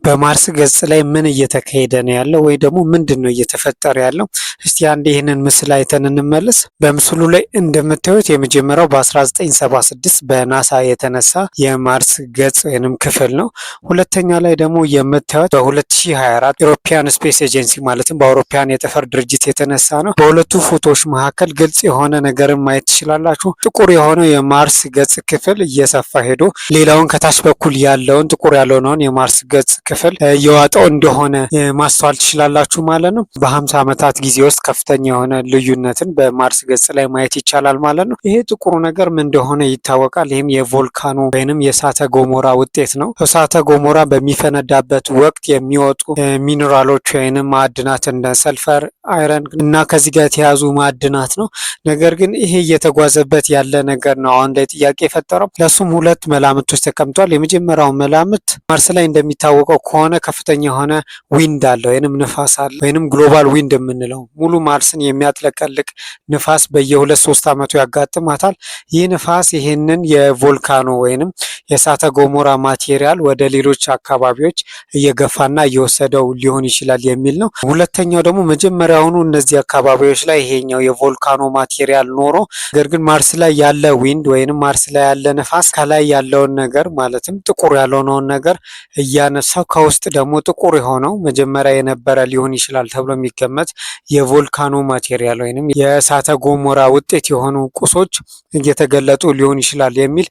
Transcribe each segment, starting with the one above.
በማርስ ገጽ ላይ ምን እየተካሄደ ነው ያለው ወይ ደግሞ ምንድነው እየተፈጠረ ያለው? እስቲ አንድ ይህንን ምስል አይተን እንመለስ። በምስሉ ላይ እንደምታዩት የመጀመሪያው በ1976 በናሳ የተነሳ የማርስ ገጽ ወይንም ክፍል ነው። ሁለተኛ ላይ ደግሞ የምታዩት በ2024 ኢሮፒያን ስፔስ ኤጀንሲ ማለትም በአውሮፓውያን የጠፈር ድርጅት የተነሳ ነው። በሁለቱ ፎቶዎች መካከል ግልጽ የሆነ ነገርን ማየት ትችላላችሁ። ጥቁር የሆነው የማርስ ገጽ ክፍል እየሰፋ ሄዶ ሌላውን ከታች በኩል ያለውን ጥቁር ያልሆነውን የማርስ ገጽ ክፍል እየዋጠው እንደሆነ ማስተዋል ትችላላችሁ ማለት ነው። በ50 ዓመታት ጊዜ ውስጥ ከፍተኛ የሆነ ልዩነትን በማርስ ገጽ ላይ ማየት ይቻላል ማለት ነው። ይሄ ጥቁሩ ነገር ምን እንደሆነ ይታወቃል። ይህም የቮልካኖ ወይንም የእሳተ ገሞራ ውጤት ነው። እሳተ ገሞራ በሚፈነዳበት ወቅት የሚወጡ ሚኔራሎች ወይንም ማዕድናት እንደ ሰልፈር፣ አይረን እና ከዚህ ጋር የተያዙ ማዕድናት ነው። ነገር ግን ይሄ እየተጓዘበት ያለ ነገር ነው አሁን ላይ ጥያቄ የፈጠረው። ለሱም ሁለት መላምቶች ተቀምጧል። የመጀመሪያው መላምት ማርስ ላይ እንደሚታወቀው ከሆነ ከፍተኛ የሆነ ዊንድ አለ ወይንም ንፋስ አለ ወይንም ግሎባል ዊንድ የምንለው ሙሉ ማርስን የሚያጥለቀልቅ ንፋስ በየ2-3 ዓመቱ ያጋጥማታል። ይህ ንፋስ ይህንን የቮልካኖ ወይንም የእሳተ ገሞራ ማቴሪያል ወደ ሌሎች አካባቢዎች እየገፋና እየወሰደው ሊሆን ይችላል የሚል ነው። ሁለተኛው ደግሞ መጀመሪያውኑ እነዚህ አካባቢዎች ላይ ይሄኛው የቮልካኖ ማቴሪያል ኖሮ ነገር ግን ማርስ ላይ ያለ ዊንድ ወይንም ማርስ ላይ ያለ ንፋስ ከላይ ያለውን ነገር ማለትም ጥቁር ያልሆነውን ነገር እያነሳው ከውስጥ ደግሞ ጥቁር የሆነው መጀመሪያ የነበረ ሊሆን ይችላል ተብሎ የሚገመት የቮልካኖ ማቴሪያል ወይንም የእሳተ ገሞራ ውጤት የሆኑ ቁሶች እየተገለጡ ሊሆን ይችላል የሚል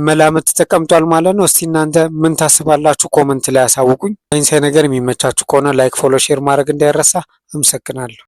መላምት ተቀምጧል ማለት ነው። እስቲ እናንተ ምን ታስባላችሁ? ኮመንት ላይ አሳውቁኝ። ሳይንሳዊ ነገር የሚመቻችሁ ከሆነ ላይክ፣ ፎሎ፣ ሼር ማድረግ እንዳይረሳ። አመሰግናለሁ።